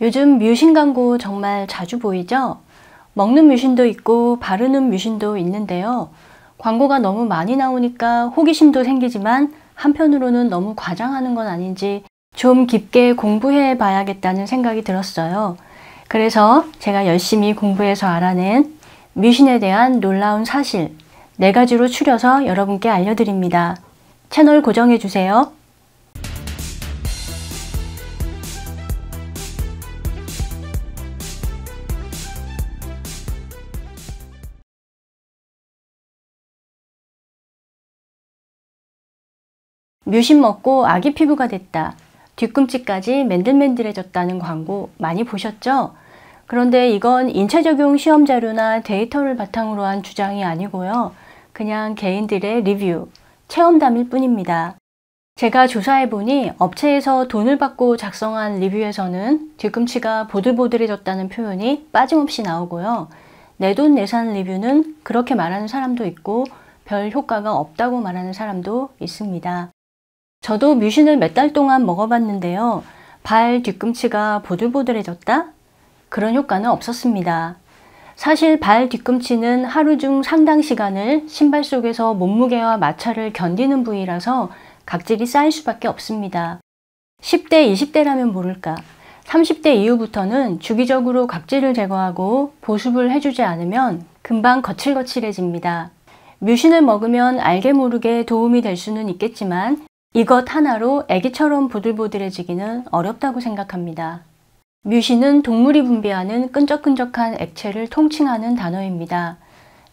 요즘 뮤신 광고 정말 자주 보이죠? 먹는 뮤신도 있고 바르는 뮤신도 있는데요. 광고가 너무 많이 나오니까 호기심도 생기지만 한편으로는 너무 과장하는 건 아닌지 좀 깊게 공부해 봐야겠다는 생각이 들었어요. 그래서 제가 열심히 공부해서 알아낸 뮤신에 대한 놀라운 사실 4가지로 추려서 여러분께 알려드립니다. 채널 고정해 주세요. 뮤신 먹고 아기 피부가 됐다. 뒤꿈치까지 맨들맨들해졌다는 광고 많이 보셨죠? 그런데 이건 인체적용 시험 자료나 데이터를 바탕으로 한 주장이 아니고요. 그냥 개인들의 리뷰, 체험담일 뿐입니다. 제가 조사해보니 업체에서 돈을 받고 작성한 리뷰에서는 뒤꿈치가 보들보들해졌다는 표현이 빠짐없이 나오고요. 내돈내산 리뷰는 그렇게 말하는 사람도 있고 별 효과가 없다고 말하는 사람도 있습니다. 저도 뮤신을 몇 달 동안 먹어봤는데요. 발 뒤꿈치가 보들보들해졌다? 그런 효과는 없었습니다. 사실 발 뒤꿈치는 하루 중 상당 시간을 신발 속에서 몸무게와 마찰을 견디는 부위라서 각질이 쌓일 수밖에 없습니다. 10대, 20대라면 모를까. 30대 이후부터는 주기적으로 각질을 제거하고 보습을 해주지 않으면 금방 거칠거칠해집니다. 뮤신을 먹으면 알게 모르게 도움이 될 수는 있겠지만 이것 하나로 애기처럼 보들보들해지기는 어렵다고 생각합니다. 뮤신은 동물이 분비하는 끈적끈적한 액체를 통칭하는 단어입니다.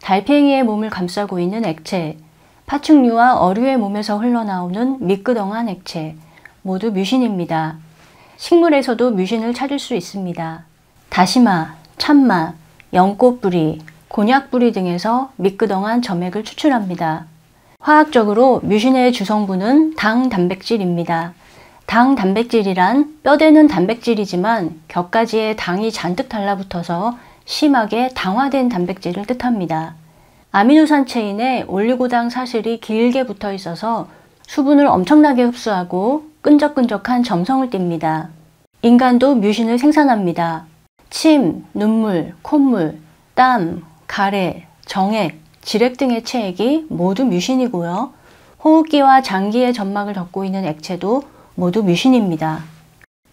달팽이의 몸을 감싸고 있는 액체, 파충류와 어류의 몸에서 흘러나오는 미끄덩한 액체, 모두 뮤신입니다. 식물에서도 뮤신을 찾을 수 있습니다. 다시마, 참마, 연꽃뿌리, 곤약뿌리 등에서 미끄덩한 점액을 추출합니다. 화학적으로 뮤신의 주성분은 당 단백질입니다. 당 단백질이란 뼈대는 단백질이지만 곁가지에 당이 잔뜩 달라붙어서 심하게 당화된 단백질을 뜻합니다. 아미노산 체인에 올리고당 사슬이 길게 붙어 있어서 수분을 엄청나게 흡수하고 끈적끈적한 점성을 띱니다. 인간도 뮤신을 생산합니다. 침, 눈물, 콧물, 땀, 가래, 정액, 질액 등의 체액이 모두 뮤신이고요. 호흡기와 장기의 점막을 덮고 있는 액체도 모두 뮤신입니다.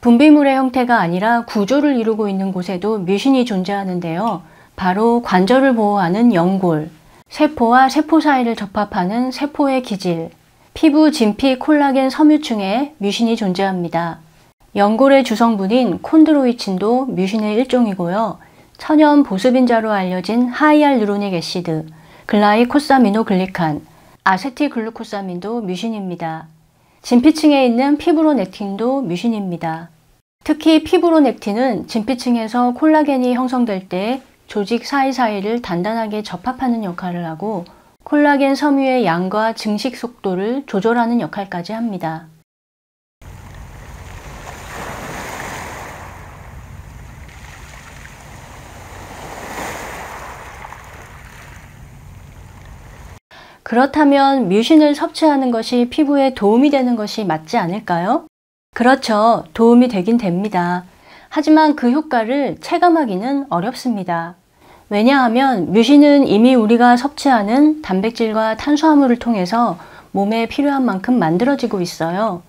분비물의 형태가 아니라 구조를 이루고 있는 곳에도 뮤신이 존재하는데요. 바로 관절을 보호하는 연골, 세포와 세포 사이를 접합하는 세포의 기질, 피부 진피 콜라겐 섬유층에 뮤신이 존재합니다. 연골의 주성분인 콘드로이친도 뮤신의 일종이고요. 천연 보습인자로 알려진 하이알루로닉 애시드, 글라이코사미노글리칸, 아세틸글루코사민도 뮤신입니다. 진피층에 있는 피브로넥틴도 뮤신입니다. 특히 피브로넥틴은 진피층에서 콜라겐이 형성될 때 조직 사이사이를 단단하게 접합하는 역할을 하고 콜라겐 섬유의 양과 증식 속도를 조절하는 역할까지 합니다. 그렇다면 뮤신을 섭취하는 것이 피부에 도움이 되는 것이 맞지 않을까요? 그렇죠. 도움이 되긴 됩니다. 하지만 그 효과를 체감하기는 어렵습니다. 왜냐하면 뮤신은 이미 우리가 섭취하는 단백질과 탄수화물을 통해서 몸에 필요한 만큼 만들어지고 있어요.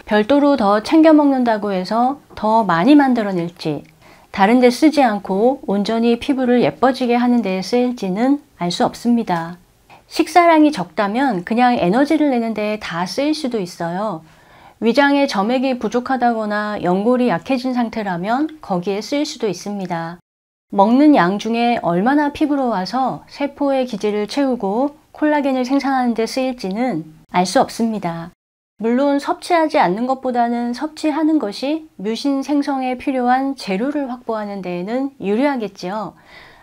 별도로 더 챙겨 먹는다고 해서 더 많이 만들어낼지, 다른 데 쓰지 않고 온전히 피부를 예뻐지게 하는 데에 쓰일지는 알 수 없습니다. 식사량이 적다면 그냥 에너지를 내는 데에 다 쓰일 수도 있어요. 위장에 점액이 부족하다거나 연골이 약해진 상태라면 거기에 쓰일 수도 있습니다. 먹는 양 중에 얼마나 피부로 와서 세포의 기질을 채우고 콜라겐을 생산하는 데 쓰일지는 알 수 없습니다. 물론 섭취하지 않는 것보다는 섭취하는 것이 뮤신 생성에 필요한 재료를 확보하는 데에는 유리하겠지요.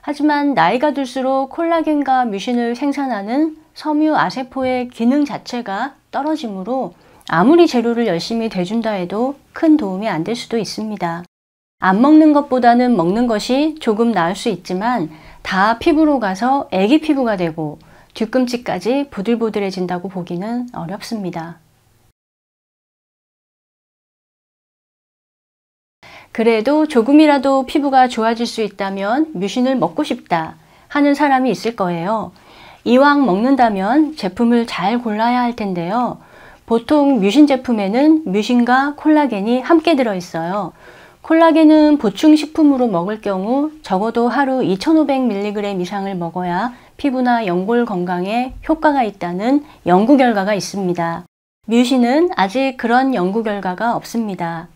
하지만 나이가 들수록 콜라겐과 뮤신을 생산하는 섬유 아세포의 기능 자체가 떨어지므로 아무리 재료를 열심히 대준다 해도 큰 도움이 안 될 수도 있습니다. 안 먹는 것보다는 먹는 것이 조금 나을 수 있지만 다 피부로 가서 애기 피부가 되고 뒤꿈치까지 보들보들해진다고 보기는 어렵습니다. 그래도 조금이라도 피부가 좋아질 수 있다면 뮤신을 먹고 싶다 하는 사람이 있을 거예요. 이왕 먹는다면 제품을 잘 골라야 할 텐데요. 보통 뮤신 제품에는 뮤신과 콜라겐이 함께 들어있어요. 콜라겐은 보충식품으로 먹을 경우 적어도 하루 2500mg 이상을 먹어야 피부나 연골 건강에 효과가 있다는 연구 결과가 있습니다. 뮤신은 아직 그런 연구 결과가 없습니다.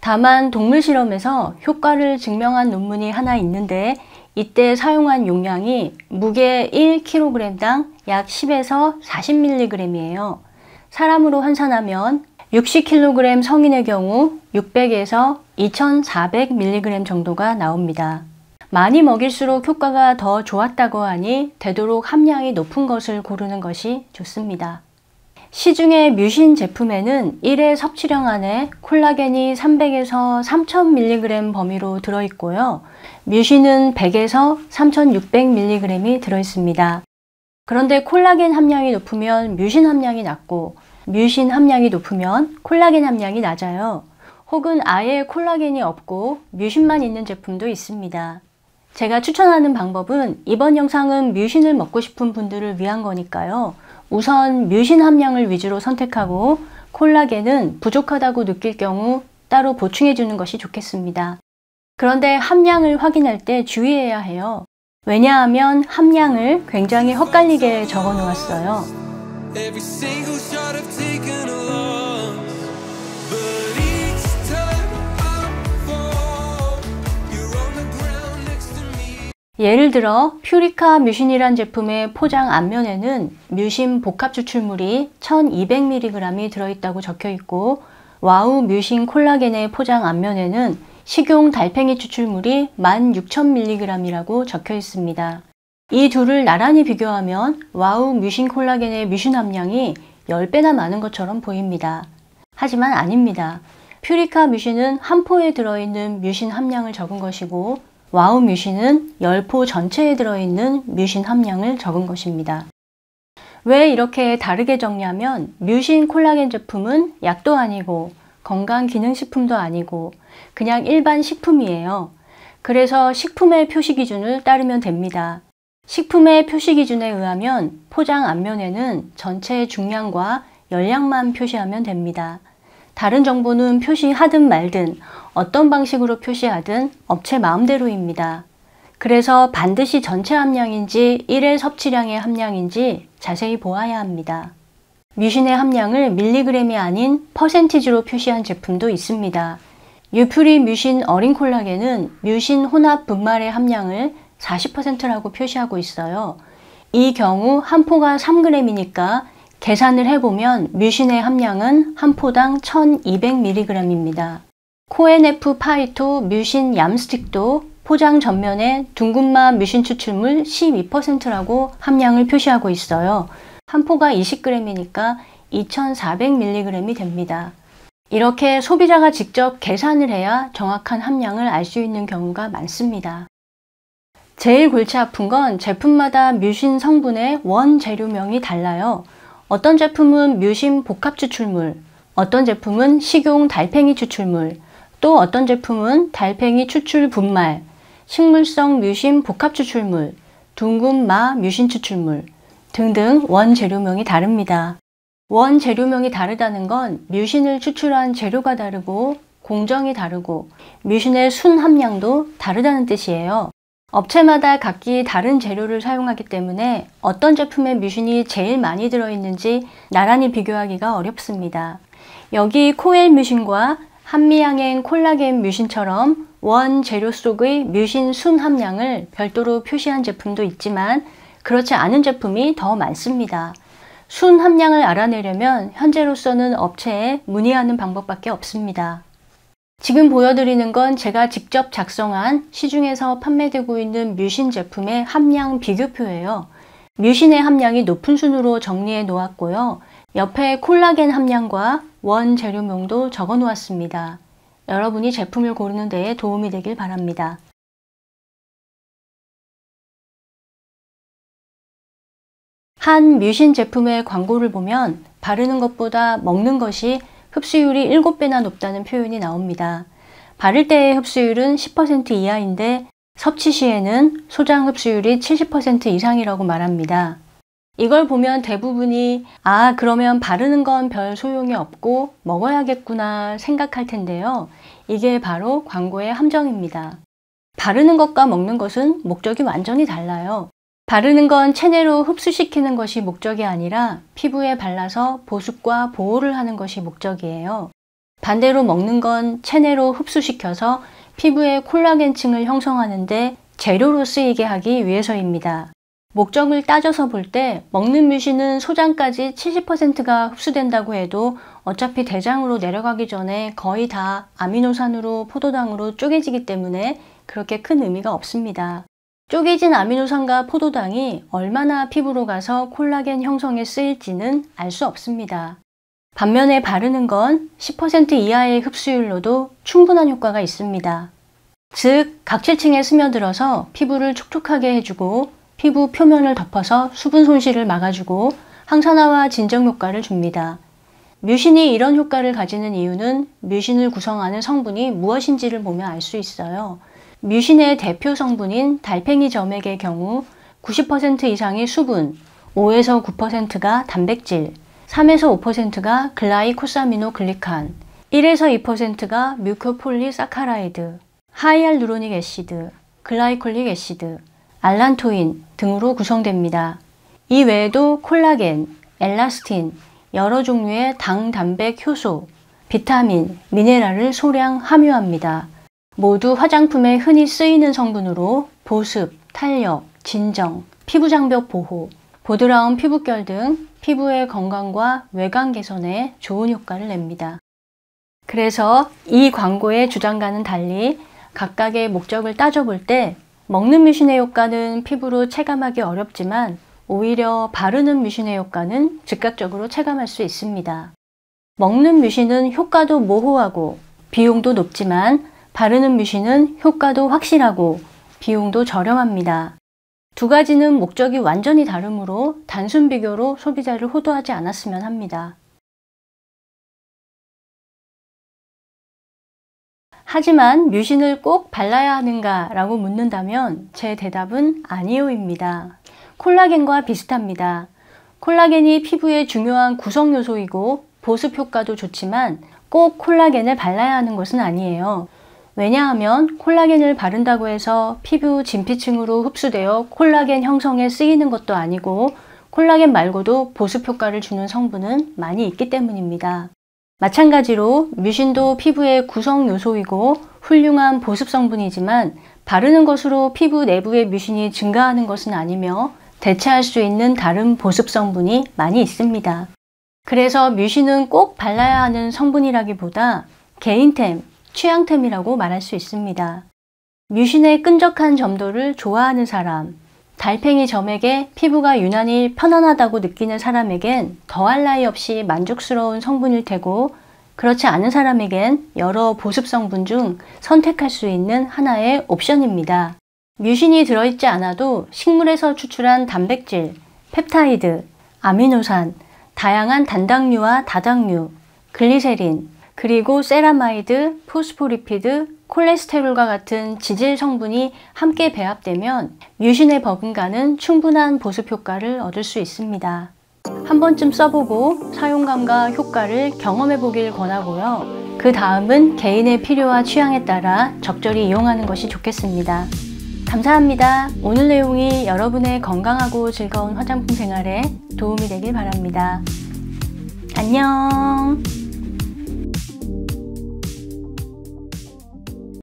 다만 동물 실험에서 효과를 증명한 논문이 하나 있는데 이때 사용한 용량이 무게 1kg당 약 10에서 40mg이에요. 사람으로 환산하면 60kg 성인의 경우 600에서 2400mg 정도가 나옵니다. 많이 먹일수록 효과가 더 좋았다고 하니 되도록 함량이 높은 것을 고르는 것이 좋습니다. 시중의 뮤신 제품에는 1회 섭취량 안에 콜라겐이 300에서 3000mg 범위로 들어있고요. 뮤신은 100에서 3600mg이 들어있습니다. 그런데 콜라겐 함량이 높으면 뮤신 함량이 낮고 뮤신 함량이 높으면 콜라겐 함량이 낮아요. 혹은 아예 콜라겐이 없고 뮤신만 있는 제품도 있습니다. 제가 추천하는 방법은 이번 영상은 뮤신을 먹고 싶은 분들을 위한 거니까요. 우선 뮤신 함량을 위주로 선택하고 콜라겐은 부족하다고 느낄 경우 따로 보충해 주는 것이 좋겠습니다. 그런데 함량을 확인할 때 주의해야 해요. 왜냐하면 함량을 굉장히 헛갈리게 적어 놓았어요. 예를 들어 퓨리카 뮤신이란 제품의 포장 앞면에는 뮤신 복합 추출물이 1200mg이 들어있다고 적혀 있고 와우 뮤신 콜라겐의 포장 앞면에는 식용 달팽이 추출물이 16,000mg이라고 적혀 있습니다. 이 둘을 나란히 비교하면 와우 뮤신 콜라겐의 뮤신 함량이 10배나 많은 것처럼 보입니다. 하지만 아닙니다. 퓨리카 뮤신은 한 포에 들어있는 뮤신 함량을 적은 것이고 와우 뮤신은 10포 전체에 들어있는 뮤신 함량을 적은 것입니다. 왜 이렇게 다르게 적냐면 뮤신 콜라겐 제품은 약도 아니고 건강기능식품도 아니고 그냥 일반 식품이에요. 그래서 식품의 표시 기준을 따르면 됩니다. 식품의 표시 기준에 의하면 포장 앞면에는 전체 중량과 열량만 표시하면 됩니다. 다른 정보는 표시하든 말든 어떤 방식으로 표시하든 업체 마음대로입니다. 그래서 반드시 전체 함량인지 1회 섭취량의 함량인지 자세히 보아야 합니다. 뮤신의 함량을 밀리그램이 아닌 퍼센티지로 표시한 제품도 있습니다. 유퓨리 뮤신 어린 콜라겐은 뮤신 혼합 분말의 함량을 40%라고 표시하고 있어요. 이 경우 한 포가 3g이니까 계산을 해보면 뮤신의 함량은 한 포당 1200mg입니다. 코엔F 파이토 뮤신 얌스틱도 포장 전면에 둥근마 뮤신 추출물 12%라고 함량을 표시하고 있어요. 한 포가 20g이니까 2400mg이 됩니다. 이렇게 소비자가 직접 계산을 해야 정확한 함량을 알 수 있는 경우가 많습니다. 제일 골치 아픈 건 제품마다 뮤신 성분의 원재료명이 달라요. 어떤 제품은 뮤신 복합 추출물, 어떤 제품은 식용 달팽이 추출물, 또 어떤 제품은 달팽이 추출 분말, 식물성 뮤신 복합 추출물, 둥근마 뮤신 추출물 등등 원재료명이 다릅니다. 원재료명이 다르다는 건 뮤신을 추출한 재료가 다르고 공정이 다르고 뮤신의 순 함량도 다르다는 뜻이에요. 업체마다 각기 다른 재료를 사용하기 때문에 어떤 제품의 뮤신이 제일 많이 들어있는지 나란히 비교하기가 어렵습니다. 여기 코엘 뮤신과 한미향행 콜라겐 뮤신처럼 원 재료 속의 뮤신 순 함량을 별도로 표시한 제품도 있지만 그렇지 않은 제품이 더 많습니다. 순 함량을 알아내려면 현재로서는 업체에 문의하는 방법밖에 없습니다. 지금 보여드리는 건 제가 직접 작성한 시중에서 판매되고 있는 뮤신 제품의 함량 비교표예요. 뮤신의 함량이 높은 순으로 정리해 놓았고요. 옆에 콜라겐 함량과 원 재료명도 적어 놓았습니다. 여러분이 제품을 고르는 데에 도움이 되길 바랍니다. 한 뮤신 제품의 광고를 보면 바르는 것보다 먹는 것이 흡수율이 7배나 높다는 표현이 나옵니다. 바를 때의 흡수율은 10% 이하인데 섭취 시에는 소장 흡수율이 70% 이상이라고 말합니다. 이걸 보면 대부분이 그러면 바르는 건 별 소용이 없고 먹어야겠구나 생각할 텐데요. 이게 바로 광고의 함정입니다. 바르는 것과 먹는 것은 목적이 완전히 달라요. 바르는 건 체내로 흡수시키는 것이 목적이 아니라 피부에 발라서 보습과 보호를 하는 것이 목적이에요. 반대로 먹는 건 체내로 흡수시켜서 피부의 콜라겐층을 형성하는데 재료로 쓰이게 하기 위해서입니다. 목적을 따져서 볼 때 먹는 뮤신은 소장까지 70%가 흡수된다고 해도 어차피 대장으로 내려가기 전에 거의 다 아미노산으로 포도당으로 쪼개지기 때문에 그렇게 큰 의미가 없습니다. 쪼개진 아미노산과 포도당이 얼마나 피부로 가서 콜라겐 형성에 쓰일지는 알 수 없습니다. 반면에 바르는 건 10% 이하의 흡수율로도 충분한 효과가 있습니다. 즉, 각질층에 스며들어서 피부를 촉촉하게 해주고 피부 표면을 덮어서 수분 손실을 막아주고 항산화와 진정 효과를 줍니다. 뮤신이 이런 효과를 가지는 이유는 뮤신을 구성하는 성분이 무엇인지를 보면 알 수 있어요. 뮤신의 대표 성분인 달팽이 점액의 경우 90% 이상이 수분, 5에서 9%가 단백질, 3에서 5%가 글라이코사미노글리칸, 1에서 2%가 뮤코폴리사카라이드, 하이알루로닉 애시드, 글라이콜릭 애시드, 알란토인 등으로 구성됩니다. 이 외에도 콜라겐, 엘라스틴, 여러 종류의 당, 단백, 효소, 비타민, 미네랄을 소량 함유합니다. 모두 화장품에 흔히 쓰이는 성분으로 보습, 탄력, 진정, 피부 장벽 보호, 보드라운 피부결 등 피부의 건강과 외관 개선에 좋은 효과를 냅니다. 그래서 이 광고의 주장과는 달리 각각의 목적을 따져볼 때 먹는 뮤신의 효과는 피부로 체감하기 어렵지만 오히려 바르는 뮤신의 효과는 즉각적으로 체감할 수 있습니다. 먹는 뮤신은 효과도 모호하고 비용도 높지만 바르는 뮤신은 효과도 확실하고 비용도 저렴합니다. 두 가지는 목적이 완전히 다르므로 단순 비교로 소비자를 호도하지 않았으면 합니다. 하지만 뮤신을 꼭 발라야 하는가 라고 묻는다면 제 대답은 아니요입니다. 콜라겐과 비슷합니다. 콜라겐이 피부의 중요한 구성 요소이고 보습 효과도 좋지만 꼭 콜라겐을 발라야 하는 것은 아니에요. 왜냐하면 콜라겐을 바른다고 해서 피부 진피층으로 흡수되어 콜라겐 형성에 쓰이는 것도 아니고 콜라겐 말고도 보습 효과를 주는 성분은 많이 있기 때문입니다. 마찬가지로 뮤신도 피부의 구성 요소이고 훌륭한 보습 성분이지만 바르는 것으로 피부 내부의 뮤신이 증가하는 것은 아니며 대체할 수 있는 다른 보습 성분이 많이 있습니다. 그래서 뮤신은 꼭 발라야 하는 성분이라기보다 개인템, 취향템이라고 말할 수 있습니다. 뮤신의 끈적한 점도를 좋아하는 사람, 달팽이 점액에 피부가 유난히 편안하다고 느끼는 사람에겐 더할 나위 없이 만족스러운 성분일 테고 그렇지 않은 사람에겐 여러 보습 성분 중 선택할 수 있는 하나의 옵션입니다. 뮤신이 들어있지 않아도 식물에서 추출한 단백질, 펩타이드, 아미노산, 다양한 단당류와 다당류, 글리세린, 그리고 세라마이드, 포스포리피드, 콜레스테롤과 같은 지질 성분이 함께 배합되면 뮤신에 버금가는 충분한 보습 효과를 얻을 수 있습니다. 한 번쯤 써보고 사용감과 효과를 경험해 보길 권하고요. 그 다음은 개인의 필요와 취향에 따라 적절히 이용하는 것이 좋겠습니다. 감사합니다. 오늘 내용이 여러분의 건강하고 즐거운 화장품 생활에 도움이 되길 바랍니다. 안녕.